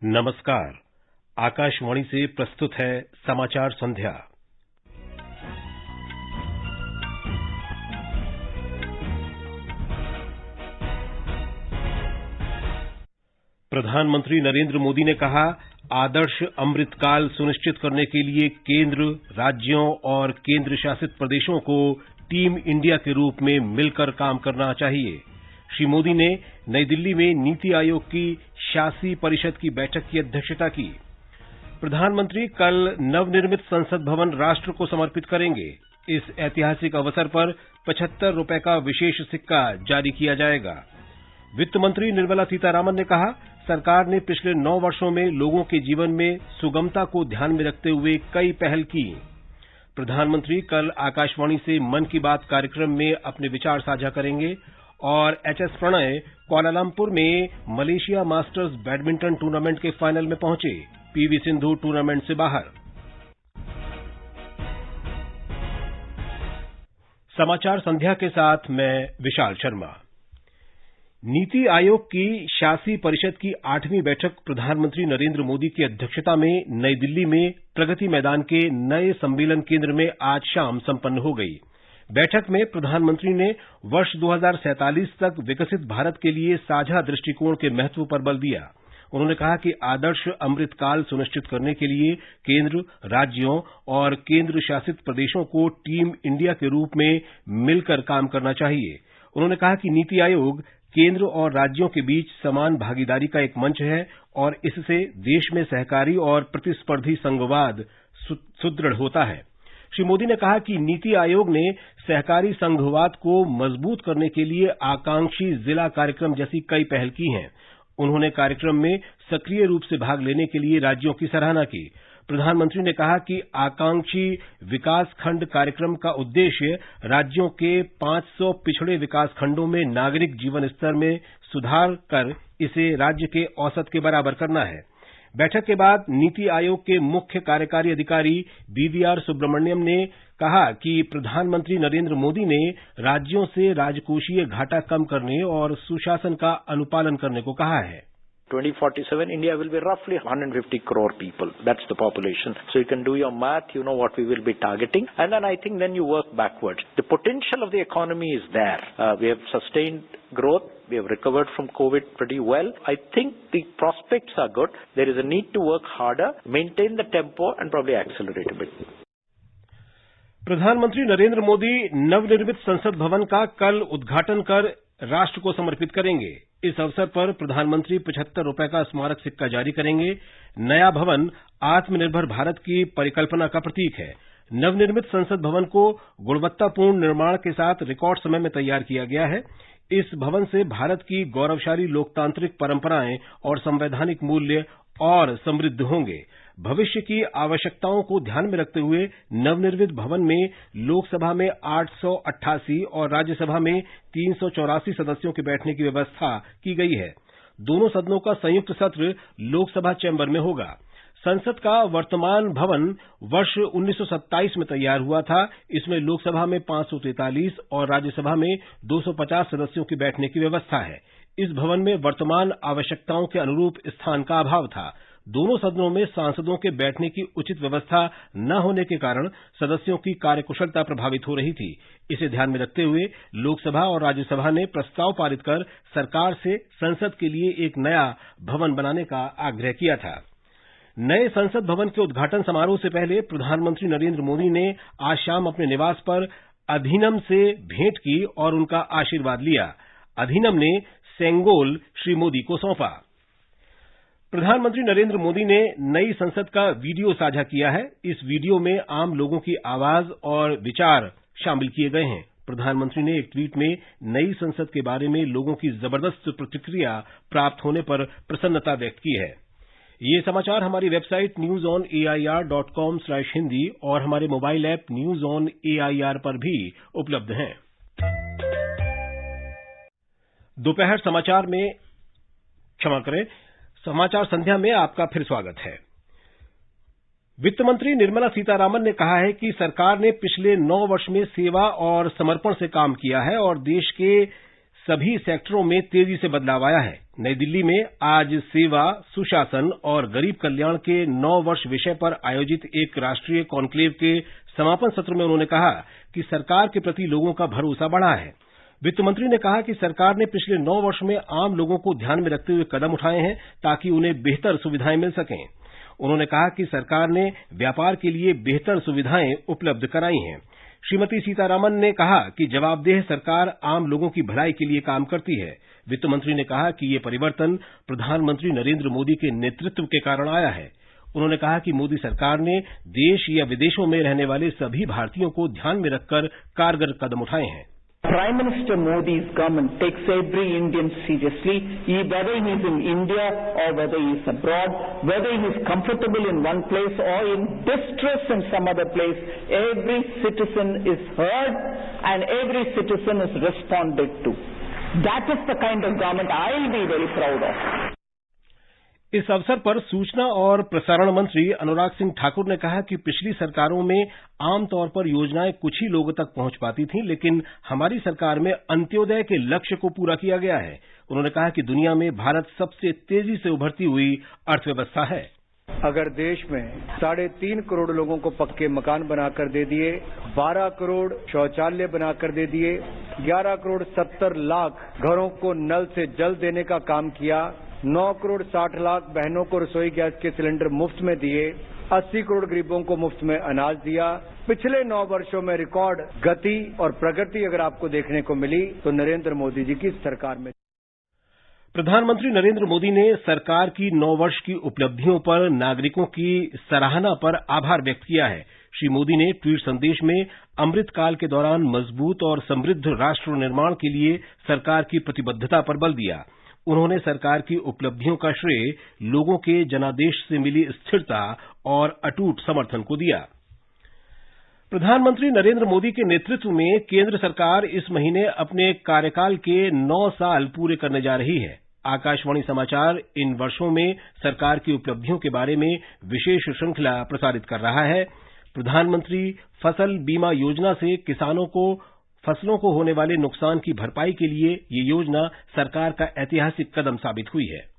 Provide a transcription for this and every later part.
नमस्कार। आकाशवाणी से प्रस्तुत है समाचार संध्या। प्रधानमंत्री नरेंद्र मोदी ने कहा, आदर्श अमृतकाल सुनिश्चित करने के लिए केंद्र, राज्यों और केंद्र शासित प्रदेशों को टीम इंडिया के रूप में मिलकर काम करना चाहिए। श्री मोदी ने नई दिल्ली में नीति आयोग की शासी परिषद की बैठक की अध्यक्षता की। प्रधानमंत्री कल नवनिर्मित संसद भवन राष्ट्र को समर्पित करेंगे। इस ऐतिहासिक अवसर पर 75 रुपए का विशेष सिक्का जारी किया जाएगा। वित्त मंत्री निर्मला सीतारामन ने कहा, सरकार ने पिछले 9 वर्षों में लोगों के जीवन में सुगमता को ध्यान में रखते हुए कई पहल की। प्रधानमंत्री कल आकाशवाणी से मन की बात कार्यक्रम में अपने विचार साझा करेंगे और एचएस प्रणय कुआलालंपुर में मलेशिया मास्टर्स बैडमिंटन टूर्नामेंट के फाइनल में पहुंचे। पीवी सिंधु टूर्नामेंट से बाहर। समाचार संध्या के साथ मैं विशाल शर्मा। नीति आयोग की शासी परिषद की 8वीं बैठक प्रधानमंत्री नरेंद्र मोदी की अध्यक्षता में नई दिल्ली में प्रगति मैदान के नए सम्मेलन केंद्र में आज शाम संपन्न हो गई। बैठक में प्रधानमंत्री ने वर्ष 2047 तक विकसित भारत के लिए साझा दृष्टिकोण के महत्व पर बल दिया। उन्होंने कहा कि आदर्श अमृतकाल सुनिश्चित करने के लिए केंद्र, राज्यों और केंद्र शासित प्रदेशों को टीम इंडिया के रूप में मिलकर काम करना चाहिए। उन्होंने कहा कि नीति आयोग केंद्र और राज्यों के बीच समान भागीदारी का एक मंच है और इससे देश में सहकारी और प्रतिस्पर्धी संघवाद सुदृढ़ होता है। श्री मोदी ने कहा कि नीति आयोग ने सहकारी संघवाद को मजबूत करने के लिए आकांक्षी जिला कार्यक्रम जैसी कई पहल की हैं। उन्होंने कार्यक्रम में सक्रिय रूप से भाग लेने के लिए राज्यों की सराहना की। प्रधानमंत्री ने कहा कि आकांक्षी विकास खंड कार्यक्रम का उद्देश्य राज्यों के 500 पिछड़े विकास खंडों में नागरिक जीवन स्तर में सुधार कर इसे राज्य के औसत के बराबर करना है। बैठक के बाद नीति आयोग के मुख्य कार्यकारी अधिकारी बीवीआर सुब्रमण्यम ने कहा कि प्रधानमंत्री नरेंद्र मोदी ने राज्यों से राजकोषीय घाटा कम करने और सुशासन का अनुपालन करने को कहा है। 2047, India will be roughly 150 crore people. That's the population. So you can do your math, you know what we will be targeting. And then I think then you work backwards. The potential of the economy is there. We have sustained growth. We have recovered from COVID pretty well. I think the prospects are good. There is a need to work harder, maintain the tempo and probably accelerate a bit. प्रधानमंत्री नरेंद्र मोदी नवनिर्मित संसद भवन का कल उद्घाटन कर राष्ट्र को समर्पित करेंगे। इस अवसर पर प्रधानमंत्री 75 रुपए का स्मारक सिक्का जारी करेंगे। नया भवन आत्मनिर्भर भारत की परिकल्पना का प्रतीक है। नवनिर्मित संसद भवन को गुणवत्तापूर्ण निर्माण के साथ रिकॉर्ड समय में तैयार किया गया है। इस भवन से भारत की गौरवशाली लोकतांत्रिक परंपराएं और संवैधानिक मूल्य और समृद्ध होंगे। भविष्य की आवश्यकताओं को ध्यान में रखते हुए नवनिर्मित भवन में लोकसभा में 888 और राज्यसभा में 384 सदस्यों के बैठने की व्यवस्था की गई है। दोनों सदनों का संयुक्त सत्र लोकसभा चैम्बर में होगा। संसद का वर्तमान भवन वर्ष 1927 में तैयार हुआ था। इसमें लोकसभा में 543 और राज्यसभा में 250 सदस्यों के बैठने की व्यवस्था है। इस भवन में वर्तमान आवश्यकताओं के अनुरूप स्थान का अभाव था। दोनों सदनों में सांसदों के बैठने की उचित व्यवस्था न होने के कारण सदस्यों की कार्यकुशलता प्रभावित हो रही थी। इसे ध्यान में रखते हुए लोकसभा और राज्यसभा ने प्रस्ताव पारित कर सरकार से संसद के लिए एक नया भवन बनाने का आग्रह किया था। नए संसद भवन के उद्घाटन समारोह से पहले प्रधानमंत्री नरेंद्र मोदी ने आज शाम अपने निवास पर अधिनम से भेंट की और उनका आशीर्वाद लिया। अधिनम ने सेंगोल श्री मोदी को सौंपा। प्रधानमंत्री नरेंद्र मोदी ने नई संसद का वीडियो साझा किया है। इस वीडियो में आम लोगों की आवाज और विचार शामिल किए गए हैं। प्रधानमंत्री ने एक ट्वीट में नई संसद के बारे में लोगों की जबरदस्त प्रतिक्रिया प्राप्त होने पर प्रसन्नता व्यक्त की है। ये समाचार हमारी वेबसाइट newsonair.com/hindi और हमारे mobile app news on AIR पर भी उपलब्ध हैं। दोपहर समाचार संध्या में आपका फिर स्वागत है। वित्त मंत्री निर्मला सीतारामन ने कहा है कि सरकार ने पिछले 9 वर्ष में सेवा और समर्पण से काम किया है और देश के सभी सेक्टरों में तेजी से बदलाव आया है। नई दिल्ली में आज सेवा, सुशासन और गरीब कल्याण के 9 वर्ष विषय पर आयोजित एक राष्ट्रीय कॉन्क्लेव के समापन सत्र में उन्होंने कहा कि सरकार के प्रति लोगों का भरोसा बढ़ा है। वित्त मंत्री ने कहा कि सरकार ने पिछले 9 वर्ष में आम लोगों को ध्यान में रखते हुए कदम उठाए हैं ताकि उन्हें बेहतर सुविधाएं मिल सकें। उन्होंने कहा कि सरकार ने व्यापार के लिए बेहतर सुविधाएं उपलब्ध कराई हैं। श्रीमती सीतारामन ने कहा कि जवाबदेह सरकार आम लोगों की भलाई के लिए काम करती है। वित्त मंत्री ने कहा कि ये परिवर्तन प्रधानमंत्री नरेंद्र मोदी के नेतृत्व के कारण आया है। उन्होंने कहा कि मोदी सरकार ने देश या विदेशों में रहने वाले सभी भारतीयों को ध्यान में रखकर कारगर कदम उठाए हैं। Prime Minister Modi's government takes every Indian seriously, whether he is in India or whether he is abroad, whether he is comfortable in one place or in distress in some other place. Every citizen is heard and every citizen is responded to. That is the kind of government I will be very proud of. इस अवसर पर सूचना और प्रसारण मंत्री अनुराग सिंह ठाकुर ने कहा कि पिछली सरकारों में आमतौर पर योजनाएं कुछ ही लोगों तक पहुंच पाती थीं, लेकिन हमारी सरकार में अंत्योदय के लक्ष्य को पूरा किया गया है। उन्होंने कहा कि दुनिया में भारत सबसे तेजी से उभरती हुई अर्थव्यवस्था है। अगर देश में 3.5 करोड़ लोगों को पक्के मकान बनाकर दे दिए, 12 करोड़ शौचालय बनाकर दे दिए, 11 करोड़ 70 लाख घरों को नल से जल देने का काम किया, 9 करोड़ 60 लाख बहनों को रसोई गैस के सिलेंडर मुफ्त में दिए, 80 करोड़ गरीबों को मुफ्त में अनाज दिया। पिछले 9 वर्षों में रिकॉर्ड गति और प्रगति अगर आपको देखने को मिली तो नरेंद्र मोदी जी की सरकार में। प्रधानमंत्री नरेंद्र मोदी ने सरकार की 9 वर्ष की उपलब्धियों पर नागरिकों की सराहना पर आभार व्यक्त किया है। श्री मोदी ने ट्वीट संदेश में अमृतकाल के दौरान मजबूत और समृद्ध राष्ट्र निर्माण के लिए सरकार की प्रतिबद्धता पर बल दिया। उन्होंने सरकार की उपलब्धियों का श्रेय लोगों के जनादेश से मिली स्थिरता और अटूट समर्थन को दिया। प्रधानमंत्री नरेंद्र मोदी के नेतृत्व में केंद्र सरकार इस महीने अपने कार्यकाल के 9 साल पूरे करने जा रही है। आकाशवाणी समाचार इन वर्षों में सरकार की उपलब्धियों के बारे में विशेष श्रृंखला प्रसारित कर रहा है। प्रधानमंत्री फसल बीमा योजना से किसानों को फसलों को होने वाले नुकसान की भरपाई के लिए ये योजना सरकार का ऐतिहासिक कदम साबित हुई है।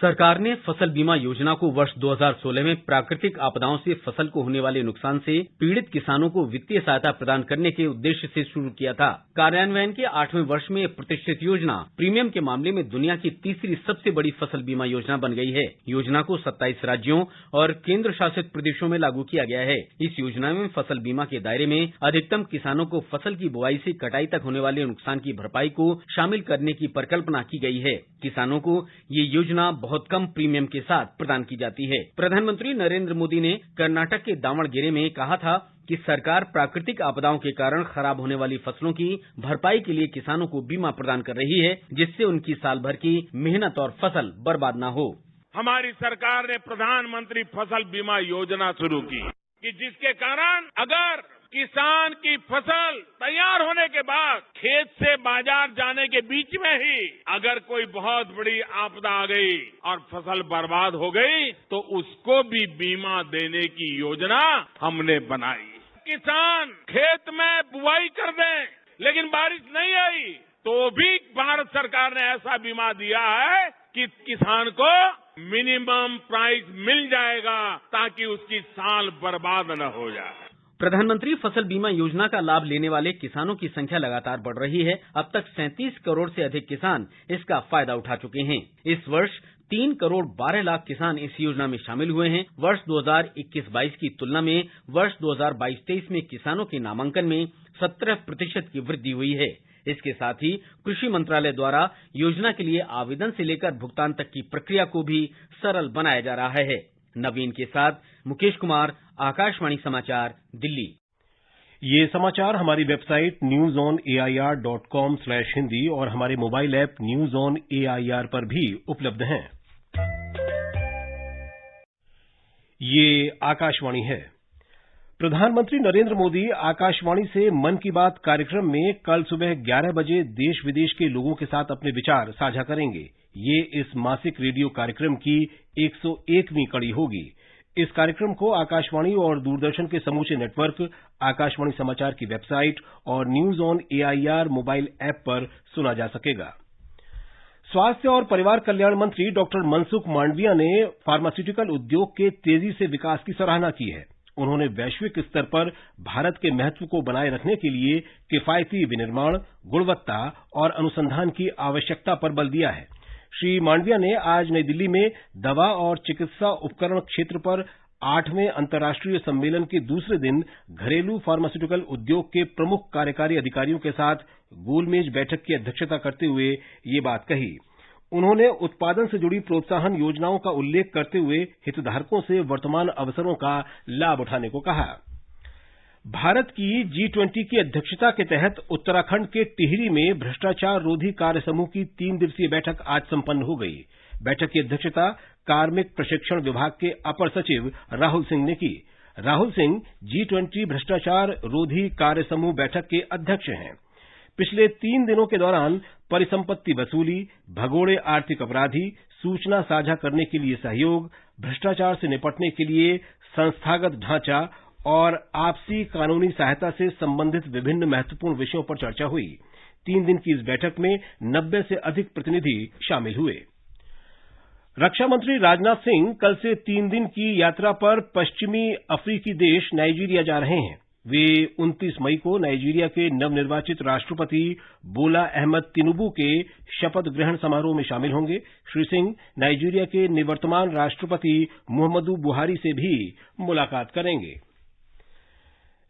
सरकार ने फसल बीमा योजना को वर्ष 2016 में प्राकृतिक आपदाओं से फसल को होने वाले नुकसान से पीड़ित किसानों को वित्तीय सहायता प्रदान करने के उद्देश्य से शुरू किया था। कार्यान्वयन के 8वें वर्ष में यह प्रतिष्ठित योजना प्रीमियम के मामले में दुनिया की तीसरी सबसे बड़ी फसल बीमा योजना बन गई है। योजना को 27 राज्यों और केंद्र शासित प्रदेशों में लागू किया गया है। इस योजना में फसल बीमा के दायरे में अधिकतम किसानों को फसल की बुआई से कटाई तक होने वाले नुकसान की भरपाई को शामिल करने की परिकल्पना की गई है। किसानों को ये योजना बहुत कम प्रीमियम के साथ प्रदान की जाती है। प्रधानमंत्री नरेंद्र मोदी ने कर्नाटक के दावणगेरे में कहा था कि सरकार प्राकृतिक आपदाओं के कारण खराब होने वाली फसलों की भरपाई के लिए किसानों को बीमा प्रदान कर रही है, जिससे उनकी साल भर की मेहनत और फसल बर्बाद न हो। हमारी सरकार ने प्रधानमंत्री फसल बीमा योजना शुरू की कि जिसके कारण अगर किसान की फसल तैयार होने के बाद खेत से बाजार जाने के बीच में ही अगर कोई बहुत बड़ी आपदा आ गई और फसल बर्बाद हो गई तो उसको भी बीमा देने की योजना हमने बनाई। किसान खेत में बुआई कर दें लेकिन बारिश नहीं आई तो भी भारत सरकार ने ऐसा बीमा दिया है कि किसान को मिनिमम प्राइस मिल जाएगा ताकि उसकी साल बर्बाद न हो जाए। प्रधानमंत्री फसल बीमा योजना का लाभ लेने वाले किसानों की संख्या लगातार बढ़ रही है। अब तक 37 करोड़ से अधिक किसान इसका फायदा उठा चुके हैं। इस वर्ष 3 करोड़ 12 लाख किसान इस योजना में शामिल हुए हैं। वर्ष 2021-22 की तुलना में वर्ष 2022-23 में किसानों के नामांकन में 17% की वृद्धि हुई है। इसके साथ ही कृषि मंत्रालय द्वारा योजना के लिए आवेदन से लेकर भुगतान तक की प्रक्रिया को भी सरल बनाया जा रहा है। नवीन के साथ मुकेश कुमार, आकाशवाणी समाचार, दिल्ली। ये समाचार हमारी वेबसाइट newsonair.com/hindi और हमारे mobile app news on AIR पर भी उपलब्ध हैं। ये आकाशवाणी है। प्रधानमंत्री नरेंद्र मोदी आकाशवाणी से मन की बात कार्यक्रम में कल सुबह 11 बजे देश विदेश के लोगों के साथ अपने विचार साझा करेंगे। ये इस मासिक रेडियो कार्यक्रम की 101वीं कड़ी होगी। इस कार्यक्रम को आकाशवाणी और दूरदर्शन के समूचे नेटवर्क, आकाशवाणी समाचार की वेबसाइट और news on AIR mobile app पर सुना जा सकेगा। स्वास्थ्य और परिवार कल्याण मंत्री डॉक्टर मनसुख मांडविया ने फार्मास्यूटिकल उद्योग के तेजी से विकास की सराहना की है। उन्होंने वैश्विक स्तर पर भारत के महत्व को बनाए रखने के लिए किफायती विनिर्माण, गुणवत्ता और अनुसंधान की आवश्यकता पर बल दिया है। श्री मांडविया ने आज नई दिल्ली में दवा और चिकित्सा उपकरण क्षेत्र पर 8वें अंतर्राष्ट्रीय सम्मेलन के दूसरे दिन घरेलू फार्मास्यूटिकल उद्योग के प्रमुख कार्यकारी अधिकारियों के साथ गोलमेज बैठक की अध्यक्षता करते हुए ये बात कही। उन्होंने उत्पादन से जुड़ी प्रोत्साहन योजनाओं का उल्लेख करते हुए हितधारकों से वर्तमान अवसरों का लाभ उठाने को कहा। भारत की G20 की अध्यक्षता के तहत उत्तराखंड के टिहरी में भ्रष्टाचार रोधी कार्य समूह की 3 दिवसीय बैठक आज संपन्न हो गई। बैठक की अध्यक्षता कार्मिक प्रशिक्षण विभाग के अपर सचिव राहुल सिंह ने की। राहुल सिंह G20 भ्रष्टाचार रोधी कार्य समूह बैठक के अध्यक्ष हैं। पिछले 3 दिनों के दौरान परिसंपत्ति वसूली, भगोड़े आर्थिक अपराधी, सूचना साझा करने के लिए सहयोग, भ्रष्टाचार से निपटने के लिए संस्थागत ढांचा और आपसी कानूनी सहायता से संबंधित विभिन्न महत्वपूर्ण विषयों पर चर्चा हुई। 3 दिन की इस बैठक में 90 से अधिक प्रतिनिधि शामिल हुए। रक्षा मंत्री राजनाथ सिंह कल से 3 दिन की यात्रा पर पश्चिमी अफ्रीकी देश नाइजीरिया जा रहे हैं। वे 29 मई को नाइजीरिया के नवनिर्वाचित राष्ट्रपति बोला अहमद तिनुबू के शपथ ग्रहण समारोह में शामिल होंगे। श्री सिंह नाइजीरिया के निवर्तमान राष्ट्रपति मुहम्मदू बुहारी से भी मुलाकात करेंगे।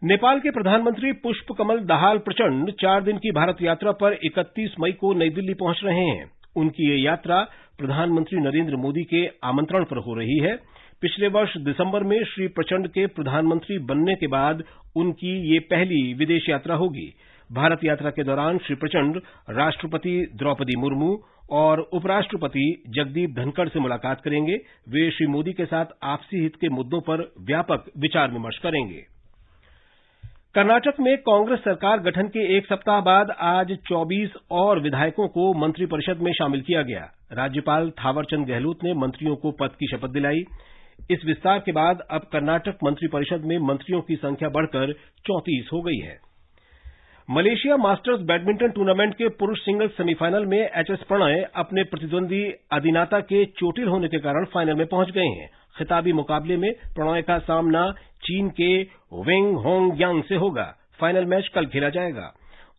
नेपाल के प्रधानमंत्री पुष्प कमल दाहाल प्रचंड 4 दिन की भारत यात्रा पर 31 मई को नई दिल्ली पहुंच रहे हैं। उनकी ये यात्रा प्रधानमंत्री नरेंद्र मोदी के आमंत्रण पर हो रही है। पिछले वर्ष दिसंबर में श्री प्रचंड के प्रधानमंत्री बनने के बाद उनकी ये पहली विदेश यात्रा होगी। भारत यात्रा के दौरान श्री प्रचंड राष्ट्रपति द्रौपदी मुर्मू और उपराष्ट्रपति जगदीप धनखड़ से मुलाकात करेंगे। वे श्री मोदी के साथ आपसी हित के मुद्दों पर व्यापक विचार विमर्श करेंगे। कर्नाटक में कांग्रेस सरकार गठन के 1 सप्ताह बाद आज 24 और विधायकों को मंत्रिपरिषद में शामिल किया गया। राज्यपाल थावरचंद गहलोत ने मंत्रियों को पद की शपथ दिलाई। इस विस्तार के बाद अब कर्नाटक मंत्रिपरिषद में मंत्रियों की संख्या बढ़कर 34 हो गई है। मलेशिया मास्टर्स बैडमिंटन टूर्नामेंट के पुरुष सिंगल्स सेमीफाइनल में एचएस प्रणय अपने प्रतिद्वंदी अदिनाता के चोटिल होने के कारण फाइनल में पहुंच गए हैं। खिताबी मुकाबले में प्रणय का सामना चीन के वेंग होंगयांग से होगा। फाइनल मैच कल खेला जाएगा।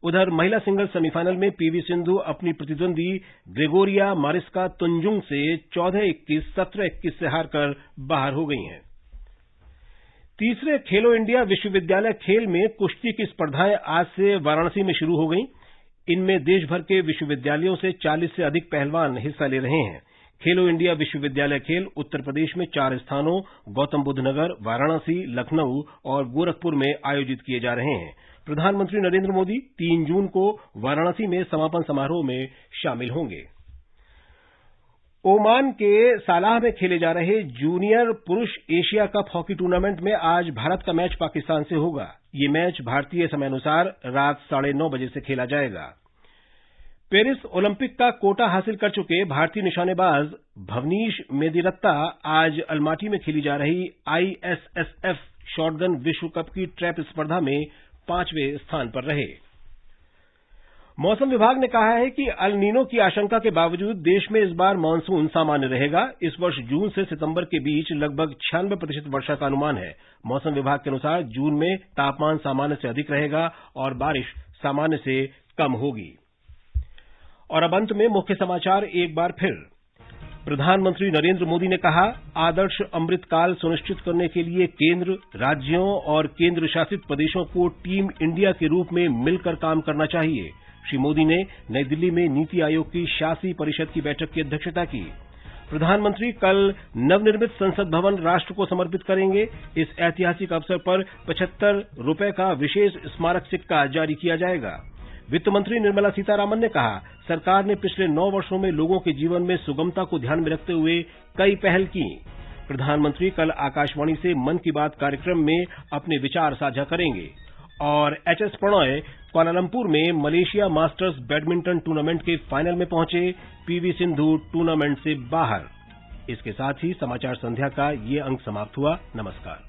उधर महिला सिंगल्स सेमीफाइनल में पीवी सिंधु अपनी प्रतिद्वंदी ग्रेगोरिया मारिस्का तुंजुंग से 14-21, 17-21 से हारकर बाहर हो गई हैं। तीसरे खेलो इंडिया विश्वविद्यालय खेल में कुश्ती की स्पर्धाएं आज से वाराणसी में शुरू हो गईं। इनमें देश भर के विश्वविद्यालयों से 40 से अधिक पहलवान हिस्सा ले रहे हैं। खेलो इंडिया विश्वविद्यालय खेल उत्तर प्रदेश में 4 स्थानों गौतम बुद्ध नगर, वाराणसी, लखनऊ और गोरखपुर में आयोजित किए जा रहे हैं। प्रधानमंत्री नरेंद्र मोदी 3 जून को वाराणसी में समापन समारोह में शामिल होंगे। ओमान के सालाह में खेले जा रहे जूनियर पुरुष एशिया कप हॉकी टूर्नामेंट में आज भारत का मैच पाकिस्तान से होगा। ये मैच भारतीय समयानुसार रात 9:30 बजे से खेला जाएगा। पेरिस ओलंपिक का कोटा हासिल कर चुके भारतीय निशानेबाज भवनीश मेदिरत्ता आज अलमाटी में खेली जा रही ISSF शॉटगन विश्व कप की ट्रैप स्पर्धा में 5वें स्थान पर रहे। मौसम विभाग ने कहा है कि अल नीनो की आशंका के बावजूद देश में इस बार मानसून सामान्य रहेगा। इस वर्ष जून से सितंबर के बीच लगभग 96% वर्षा का अनुमान है। मौसम विभाग के अनुसार जून में तापमान सामान्य से अधिक रहेगा और बारिश सामान्य से कम होगी। और अब अंत में मुख्य समाचार एक बार फिर। प्रधानमंत्री नरेंद्र मोदी ने कहा, आदर्श अमृतकाल सुनिश्चित करने के लिए केंद्र, राज्यों और केंद्र शासित प्रदेशों को टीम इंडिया के रूप में मिलकर काम करना चाहिए। श्री मोदी ने नई दिल्ली में नीति आयोग की शासी परिषद की बैठक की अध्यक्षता की। प्रधानमंत्री कल नवनिर्मित संसद भवन राष्ट्र को समर्पित करेंगे। इस ऐतिहासिक अवसर पर 75 रुपए का विशेष स्मारक सिक्का जारी किया जाएगा। वित्त मंत्री निर्मला सीतारामन ने कहा, सरकार ने पिछले 9 वर्षों में लोगों के जीवन में सुगमता को ध्यान में रखते हुए कई पहल की। प्रधानमंत्री कल आकाशवाणी से मन की बात कार्यक्रम में अपने विचार साझा करेंगे। और एचएस प्रणय कुआलालंपुर में मलेशिया मास्टर्स बैडमिंटन टूर्नामेंट के फाइनल में पहुंचे। पीवी सिंधु टूर्नामेंट से बाहर। इसके साथ ही समाचार संध्या का ये अंक समाप्त हुआ। नमस्कार।